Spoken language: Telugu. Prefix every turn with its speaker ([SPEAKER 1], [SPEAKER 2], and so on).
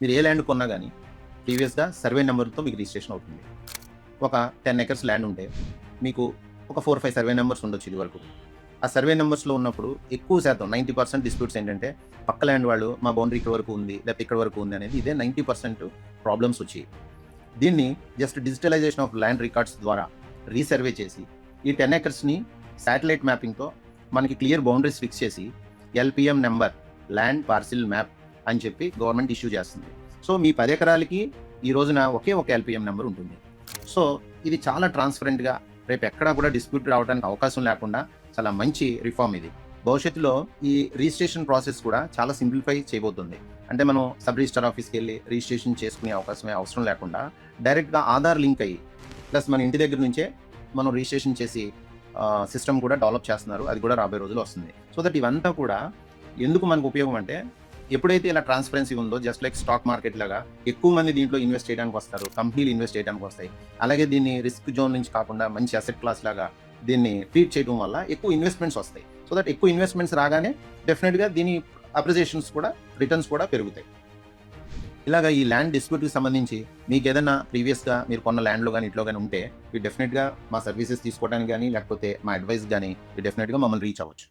[SPEAKER 1] మీరు ఏ ల్యాండ్ కొన్నా గానీ ప్రీవియస్‌గా సర్వే నంబర్‌తో మీకు రిజిస్ట్రేషన్ అవుతుంది. ఒక 10 ఎకర్స్ ల్యాండ్ ఉంటే మీకు ఒక 4, 5 సర్వే నంబర్స్ ఉండొచ్చు ఇదివరకు. ఆ సర్వే నంబర్స్‌లో ఉన్నప్పుడు ఎక్కువ శాతం 90% డిస్ప్యూట్స్ ఏంటంటే పక్క ల్యాండ్ వాళ్ళు మా బౌండరీ ఇక్కడ వరకు ఉంది, లేకపోతే ఇక్కడ వరకు ఉంది అనేది ఇదే 90% ప్రాబ్లమ్స్ వచ్చాయి. దీన్ని just digitalization of land records ద్వారా రీసర్వే చేసి ఈ 10 ఎకర్స్‌ని శాటిలైట్ మ్యాపింగ్‌తో మనకి క్లియర్ బౌండరీస్ ఫిక్స్ చేసి LPM number land parcel map అని చెప్పి గవర్నమెంట్ ఇష్యూ చేస్తుంది. సో మీ 10 ఎకరాలకి ఈ రోజున ఒకే ఒక ఎల్‌పిఎం నంబర్ ఉంటుంది. సో ఇది చాలా ట్రాన్స్పరెంట్‌గా రేపు ఎక్కడా కూడా డిస్ప్యూట్ రావడానికి అవకాశం లేకుండా చాలా మంచి రిఫార్మ్ ఇది. భవిష్యత్తులో ఈ రిజిస్ట్రేషన్ ప్రాసెస్ కూడా చాలా సింప్లిఫై చేయబోతుంది. అంటే మనం సబ్ రిజిస్ట్రార్ ఆఫీస్‌కి వెళ్ళి రిజిస్ట్రేషన్ చేసుకునే అవసరం లేకుండా డైరెక్ట్‌గా ఆధార్ లింక్ అయ్యి ప్లస్ మన ఇంటి దగ్గర నుంచే మనం రిజిస్ట్రేషన్ చేసి సిస్టమ్ కూడా డెవలప్ చేస్తున్నారు. అది కూడా రాబోయే రోజుల్లో వస్తుంది. సో దట్ ఇవంతా కూడా ఎందుకు మనకు ఉపయోగం అంటే ఎప్పుడైతే ఇలా ట్రాన్స్పరెన్సీ ఉందో జస్ట్ లైక్ స్టాక్ మార్కెట్ లాగా ఎక్కువ మంది దీంట్లో ఇన్వెస్ట్ చేయడానికి వస్తారు, కంపెనీలు ఇన్వెస్ట్ చేయడానికి వస్తాయి. అలాగే దీన్ని రిస్క్ జోన్ నుంచి కాకుండా మంచి అసెట్ క్లాస్ లాగా దీన్ని ట్రీట్ చేయడం వల్ల ఎక్కువ ఇన్వెస్ట్మెంట్స్ వస్తాయి. సో దట్ ఎక్కువ ఇన్వెస్ట్మెంట్స్ రాగానే డెఫినెట్గా దీని అప్రిసియేషన్స్ కూడా రిటర్న్స్ కూడా పెరుగుతాయి. ఇలాగ ఈ ల్యాండ్ డిస్ప్యూట్కి సంబంధించి మీకు ఏదైనా ప్రీవియస్గా మీరు కొన్న ల్యాండ్లో కానీ ఇంట్లో కానీ ఉంటే మీరు డెఫినెట్గా మా సర్వీసెస్ తీసుకోవడానికి కానీ లేకపోతే మా అడ్వైస్ కానీ మీరు డెఫినెట్గా మమ్మల్ని రీచ్ అవ్వచ్చు.